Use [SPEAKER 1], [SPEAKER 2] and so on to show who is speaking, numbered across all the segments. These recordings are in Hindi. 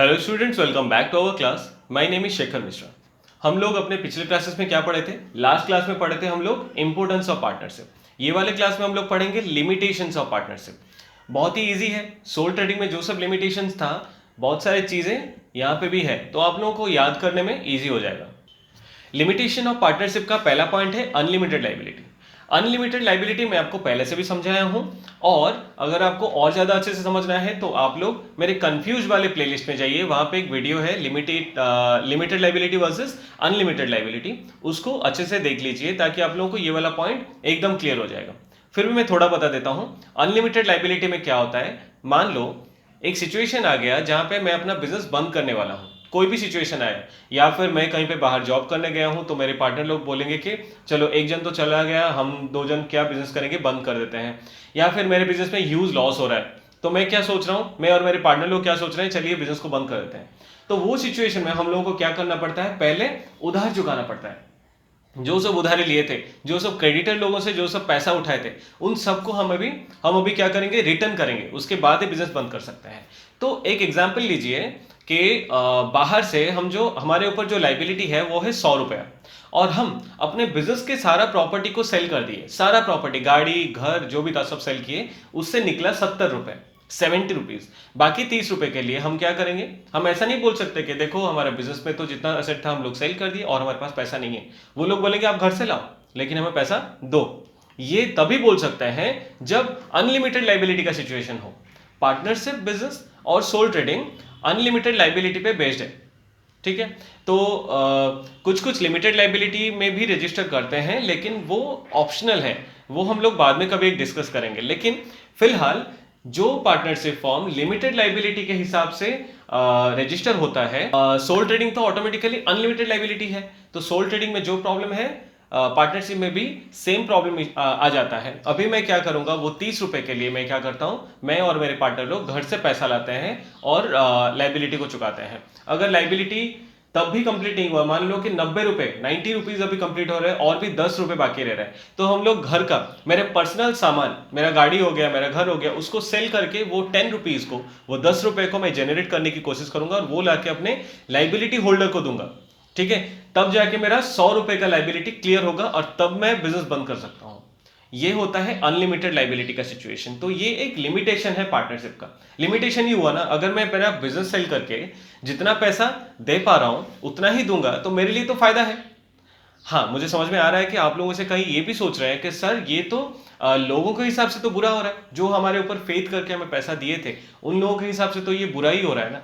[SPEAKER 1] Hello students, welcome back to our class. My name is Shekhar Mishra. हम लोग अपने पिछले क्लासेस में क्या पढ़े थे? लास्ट क्लास में पढ़े थे हम लोग इंपोर्टेंस ऑफ पार्टनरशिप। ये वाले क्लास में हम लोग पढ़ेंगे लिमिटेशंस ऑफ पार्टनरशिप। बहुत ही इजी है। सोल ट्रेडिंग में जो सब लिमिटेशंस था, बहुत सारी चीज़ें यहाँ पे भी है, तो आप लोगों को याद करने में ईजी हो जाएगा। लिमिटेशन ऑफ पार्टनरशिप का पहला पॉइंट है अनलिमिटेड लाइबिलिटी। अनलिमिटेड लाइबिलिटी मैं आपको पहले से भी समझाया हूं, और अगर आपको और ज़्यादा अच्छे से समझना है तो आप लोग मेरे कंफ्यूज वाले प्लेलिस्ट में जाइए। वहां पे एक वीडियो है limited liability versus unlimited liability, उसको अच्छे से देख लीजिए ताकि आप लोगों को ये वाला पॉइंट एकदम क्लियर हो जाएगा। फिर भी मैं थोड़ा बता देता हूं अनलिमिटेड लाइबिलिटी में क्या होता है। मान लो एक सिचुएशन आ गया जहां पे मैं अपना बिजनेस बंद करने वाला हूं, कोई भी सिचुएशन आया, या फिर मैं कहीं पे बाहर जॉब करने गया हूं तो मेरे पार्टनर लोग बोलेंगे कि चलो एक जन तो चला गया, हम दो जन क्या बिजनेस करेंगे, बंद कर देते हैं। या फिर मेरे बिजनेस में ह्यूज लॉस हो रहा है, तो मैं क्या सोच रहा हूं, मैं और मेरे पार्टनर लोग क्या सोच रहे हैं, चलिए बिजनेस को बंद कर देते हैं। तो वो सिचुएशन में हम लोगों को क्या करना पड़ता है, पहले उधार चुकाना पड़ता है। जो सब उधारे लिए थे, जो सब क्रेडिटर लोगों से जो सब पैसा उठाए थे, उन सबको हम अभी क्या करेंगे, रिटर्न करेंगे। उसके बाद ही बिजनेस बंद कर सकते हैं। तो एक एग्जांपल लीजिए कि बाहर से हमारे ऊपर जो लाइबिलिटी है वो है 100 रुपया, और हम अपने बिजनेस के सारा प्रॉपर्टी को सेल कर दिए। सारा प्रॉपर्टी, गाड़ी, घर, जो भी था सब सेल किए, उससे निकला 70 रुपए, 70 रुपीज। बाकी 30 रुपए के लिए हम क्या करेंगे? हम ऐसा नहीं बोल सकते कि देखो हमारे बिजनेस में तो जितना असेट था हम लोग सेल कर दिए और हमारे पास पैसा नहीं है। वो लोग बोलेंगे आप घर से लाओ लेकिन हमें पैसा दो। ये तभी बोल सकते हैं जब अनलिमिटेड लाइबिलिटी का सिचुएशन हो। पार्टनरशिप बिजनेस और सोल ट्रेडिंग अनलिमिटेड लाइबिलिटी पे बेस्ड है, ठीक है। तो कुछ कुछ लिमिटेड लाइबिलिटी में भी रजिस्टर करते हैं, लेकिन वो ऑप्शनल है, वो हम लोग बाद में कभी एक डिस्कस करेंगे। लेकिन फिलहाल जो पार्टनरशिप फॉर्म लिमिटेड लाइबिलिटी के हिसाब से रजिस्टर होता है, सोल ट्रेडिंग तो ऑटोमेटिकली अनलिमिटेड लाइबिलिटी है। तो सोल ट्रेडिंग में जो प्रॉब्लम है, पार्टनरशिप में भी सेम प्रॉब्लम आ जाता है। अभी मैं क्या करूंगा, वो 30 रुपए के लिए मैं क्या करता हूं, मैं और मेरे पार्टनर लोग घर से पैसा लाते हैं और लाइबिलिटी को चुकाते हैं। अगर लाइबिलिटी तब भी कंप्लीट नहीं हुआ, मान लो कि 90 रुपए, 90 रुपीज अभी कंप्लीट हो रहे हैं और भी 10 रुपए बाकी रह रहे हैं, तो हम लोग घर का, मेरे पर्सनल सामान, मेरा गाड़ी हो गया, मेरा घर हो गया, उसको सेल करके वो 10 रुपीज को, वो 10 रुपए को मैं जनरेट करने की कोशिश करूंगा और वो लाके अपने लाइबिलिटी होल्डर को दूंगा, ठीक है। तब जाके मेरा 100 रुपए का लाइबिलिटी क्लियर होगा और तब मैं बिजनेस बंद कर सकता हूं। ये होता है अनलिमिटेड लाइबिलिटी का सिचुएशन। तो ये एक लिमिटेशन है पार्टनरशिप का। लिमिटेशन ही हुआ ना, अगर मैं मेरा बिजनेस सेल करके जितना पैसा दे पा रहा हूं उतना ही दूंगा तो मेरे लिए तो फायदा है। हाँ, मुझे समझ में आ रहा है कि आप लोगों से कहीं ये भी सोच रहे हैं कि सर ये तो लोगों के हिसाब से तो बुरा हो रहा है, जो हमारे ऊपर फेथ करके हमें पैसा दिए थे उन लोगों के हिसाब से तो ये बुरा ही हो रहा है ना।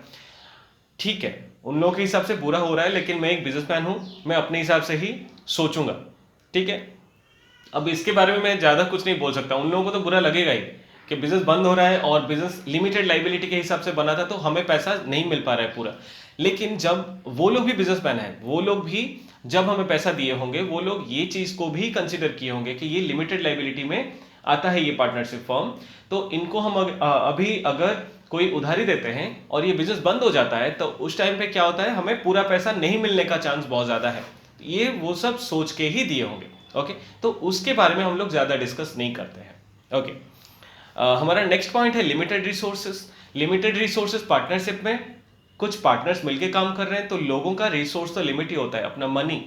[SPEAKER 1] ठीक है, उन लोगों के हिसाब से बुरा हो रहा है, लेकिन मैं एक बिजनेसमैन हूं, मैं अपने हिसाब से ही सोचूंगा, ठीक है। अब इसके बारे में मैं ज़्यादा कुछ नहीं बोल सकता। उन लोगों को तो बुरा लगेगा ही कि बिजनेस बंद हो रहा है और बिजनेस लिमिटेड लाइबिलिटी के हिसाब से बना था तो हमें पैसा नहीं मिल पा रहा है पूरा। लेकिन जब वो लोग भी बिजनेसमैन हैं, वो लोग भी जब हमें पैसा दिए होंगे, वो लोग ये चीज़ को भी कंसिडर किए होंगे कि ये लिमिटेड लाइबिलिटी में आता है ये पार्टनरशिप फॉर्म। तो इनको हम अभी अगर कोई उधारी देते हैं और ये बिजनेस बंद हो जाता है तो उस टाइम पे क्या होता है, हमें पूरा पैसा नहीं मिलने का चांस बहुत ज़्यादा है। ये वो सब सोच के ही दिए होंगे, ओके। तो उसके बारे में हम लोग ज़्यादा डिस्कस नहीं करते हैं, ओके। हमारा नेक्स्ट पॉइंट है limited resources. Limited resources partnership में कुछ पार्टनर्स मिलके काम कर रहे हैं तो लोगों का रिसोर्स तो लिमिट ही होता है। अपना मनी,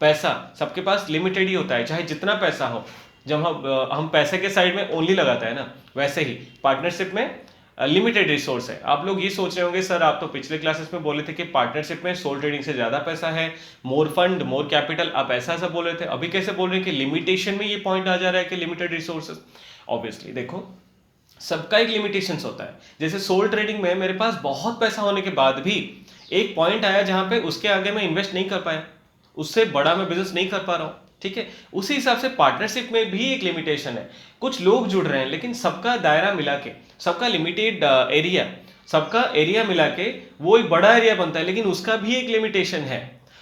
[SPEAKER 1] पैसा सबके पास लिमिटेड ही होता है, चाहे जितना पैसा हो। जब हम पैसे के साइड में ओनली लगाते हैं ना, वैसे ही पार्टनरशिप में लिमिटेड रिसोर्स है। आप लोग ये सोच रहे होंगे सर आप तो पिछले क्लासेस में बोले थे कि पार्टनरशिप में सोल ट्रेडिंग से ज्यादा पैसा है, मोर फंड, मोर कैपिटल, आप ऐसा ऐसा बोल रहे थे, अभी कैसे बोल रहे हैं कि लिमिटेशन में ये पॉइंट आ जा रहा है कि लिमिटेड रिसोर्सेज? ऑब्वियसली देखो, सबका एक लिमिटेशंस होता है। जैसे सोल ट्रेडिंग में मेरे पास बहुत पैसा होने के बाद भी एक पॉइंट आया जहां पे उसके आगे मैं इन्वेस्ट नहीं कर पाया, उससे बड़ा मैं बिजनेस नहीं कर पा रहा हूं, ठीक है। उसी हिसाब से पार्टनरशिप में भी एक लिमिटेशन है। कुछ लोग जुड़ रहे हैं लेकिन सबका दायरा मिला के, सबका लिमिटेड एरिया, सबका एरिया मिला के वो एक बड़ा एरिया बनता है, लेकिन उसका भी एक लिमिटेशन है।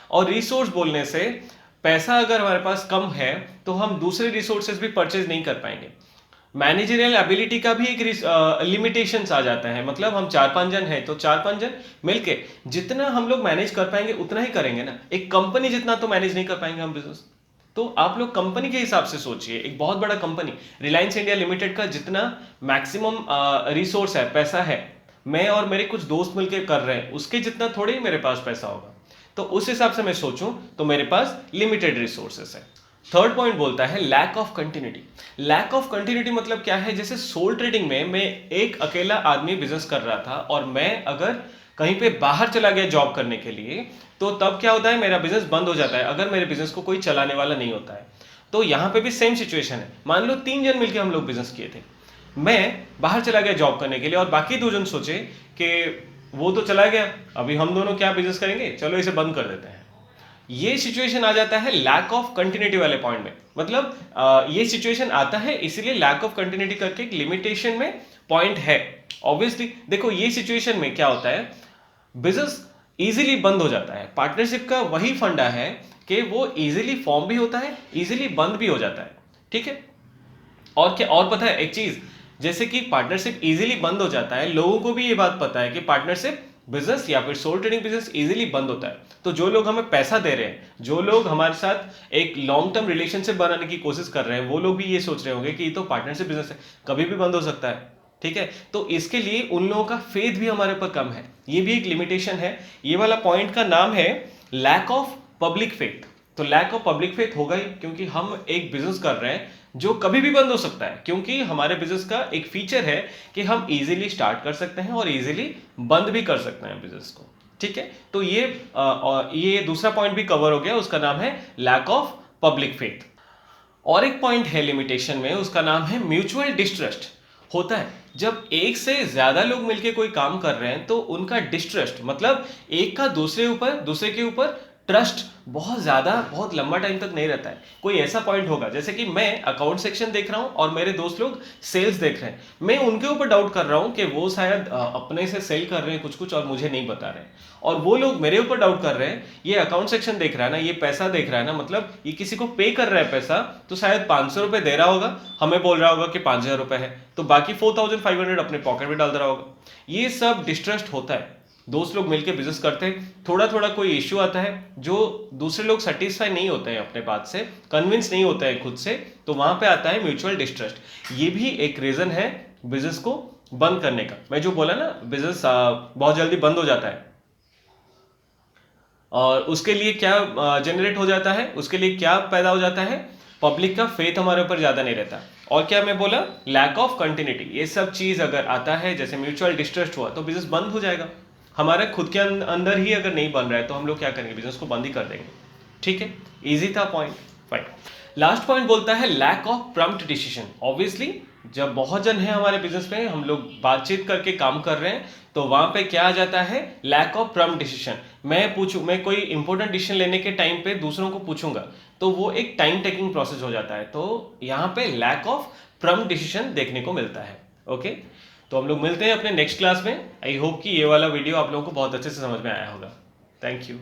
[SPEAKER 1] और रिसोर्स बोलने से पैसा अगर हमारे पास कम है तो हम दूसरे रिसोर्सेज भी परचेज नहीं कर पाएंगे। मैनेजरियल एबिलिटी का भी एक लिमिटेशंस आ जाता है। मतलब हम 4-5 जन हैं तो 4-5 जन मिलके जितना हम लोग मैनेज कर पाएंगे उतना ही करेंगे ना। एक कंपनी जितना तो मैनेज नहीं कर पाएंगे हम बिजनेस। तो आप लोग कंपनी के हिसाब से सोचिए। एक बहुत बड़ा कंपनी रिलायंस इंडिया लिमिटेड का जितना मैक्सिमम रिसोर्स है, पैसा है, मैं और मेरे कुछ दोस्त मिलकर कर रहे हैं उसके जितना थोड़े ही मेरे पास पैसा होगा। तो उस हिसाब से मैं सोचूं तो मेरे पास लिमिटेड रिसोर्सेस है। थर्ड पॉइंट बोलता है lack of continuity. Lack of continuity मतलब क्या है, जैसे सोल ट्रेडिंग में मैं एक अकेला आदमी बिजनेस कर रहा था और मैं अगर कहीं पे बाहर चला गया जॉब करने के लिए तो तब क्या होता है, मेरा बिजनेस बंद हो जाता है अगर मेरे बिजनेस को कोई चलाने वाला नहीं होता है। तो यहाँ पे भी सेम सिचुएशन है। मान लो 3 जन मिलकर हम लोग बिजनेस किए थे, मैं बाहर चला गया जॉब करने के लिए और बाकी 2 जन सोचे कि वो तो चला गया, अभी हम दोनों क्या बिजनेस करेंगे, चलो इसे बंद कर देते हैं। ये सिचुएशन आ जाता है लैक ऑफ कंटिन्यूटी वाले पॉइंट में। मतलब ये सिचुएशन आता है इसीलिए लैक ऑफ कंटिन्यूटी करके एक लिमिटेशन में पॉइंट है। ऑब्वियसली देखो ये सिचुएशन में क्या होता है, बिजनेस इजीली बंद हो जाता है। पार्टनरशिप का वही फंडा है कि वो इजीली फॉर्म भी होता है, इजीली बंद भी हो जाता है। ठीक है, और क्या, और पता है एक चीज, जैसे कि पार्टनरशिप इजीली बंद हो जाता है, लोगों को भी ये बात पता है कि पार्टनरशिप बिजनेस या फिर सोल ट्रेडिंग बिजनेस इजीली बंद होता है। तो जो लोग हमें पैसा दे रहे हैं, जो लोग हमारे साथ एक लॉन्ग टर्म रिलेशनशिप बनाने की कोशिश कर रहे हैं, वो लोग भी ये सोच रहे होंगे कि ये तो पार्टनरशिप बिजनेस है, कभी भी बंद हो सकता है। ठीक है, तो इसके लिए उन लोगों का फेथ भी हमारे ऊपर कम है, ये भी एक लिमिटेशन है। ये वाला पॉइंट का नाम है लैक ऑफ पब्लिक फेथ। तो लैक ऑफ पब्लिक फेथ होगा ही क्योंकि हम एक बिजनेस कर रहे हैं जो कभी भी बंद हो सकता है, क्योंकि हमारे बिजनेस का एक फीचर है कि हम इजीली स्टार्ट कर सकते हैं और इजीली बंद भी कर सकते हैं बिजनेस को। ठीक है, तो ये दूसरा पॉइंट भी कवर हो गया, उसका नाम है लैक ऑफ पब्लिक फेथ। और एक पॉइंट है लिमिटेशन में, उसका नाम है म्यूचुअल डिस्ट्रस्ट। होता है जब एक से ज्यादा लोग मिलकर कोई काम कर रहे हैं तो उनका डिस्ट्रस्ट मतलब एक का दूसरे के ऊपर ट्रस्ट बहुत ज्यादा बहुत लंबा टाइम तक नहीं रहता है। कोई ऐसा पॉइंट होगा जैसे कि मैं अकाउंट सेक्शन देख रहा हूं और मेरे दोस्त लोग सेल्स देख रहे हैं, मैं उनके ऊपर डाउट कर रहा हूं कि वो शायद अपने से सेल कर रहे हैं कुछ कुछ और मुझे नहीं बता रहे हैं, और वो लोग मेरे ऊपर डाउट कर रहे हैं, ये अकाउंट सेक्शन देख रहा है ना, ये पैसा देख रहा है ना, मतलब ये किसी को पे कर रहा है पैसा, तो शायद 500 रुपए दे रहा होगा, हमें बोल रहा होगा कि 5000 रुपए है, तो बाकी 4500 अपने पॉकेट में डाल रहा होगा। ये सब डिस्ट्रस्ट होता है। दोस्त लोग मिलकर बिजनेस करते हैं, थोड़ा थोड़ा कोई इश्यू आता है जो दूसरे लोग सेटिस्फाई नहीं होते हैं अपने बात से, कन्विंस नहीं होता है खुद से, तो वहां पे आता है म्यूचुअल डिस्ट्रस्ट। ये भी एक रीजन है बिजनेस को बंद करने का। मैं जो बोला ना, बिजनेस बहुत जल्दी बंद हो जाता है, और उसके लिए क्या जनरेट हो जाता है, उसके लिए क्या पैदा हो जाता है, पब्लिक का फेथ हमारे ऊपर ज्यादा नहीं रहता। और क्या मैं बोला, लैक ऑफ कंटिन्यूटी। ये सब चीज अगर आता है, जैसे म्यूचुअल डिस्ट्रस्ट हुआ, तो बिजनेस बंद हो जाएगा। हमारे खुद के अंदर ही अगर नहीं बन रहा है तो हम लोग क्या करेंगे, बिजनेस को बंद ही कर देंगे। ठीक है, इजी था पॉइंट। फाइन, लास्ट पॉइंट बोलता है lack of prompt decision. Obviously जब बहुत जन है हमारे बिजनेस में, हम लोग बातचीत करके काम कर रहे हैं, तो वहां पे क्या आ जाता है, लैक ऑफ प्रॉम्प्ट डिसीजन। मैं कोई इंपॉर्टेंट डिसीजन लेने के टाइम पे दूसरों को पूछूंगा तो वो एक टाइम टेकिंग प्रोसेस हो जाता है, तो यहाँ पे लैक ऑफ प्रॉम्प्ट डिसीजन देखने को मिलता है। ओके, तो हम लोग मिलते हैं अपने नेक्स्ट क्लास में। आई होप कि ये वाला वीडियो आप लोगों को बहुत अच्छे से समझ में आया होगा। Thank you.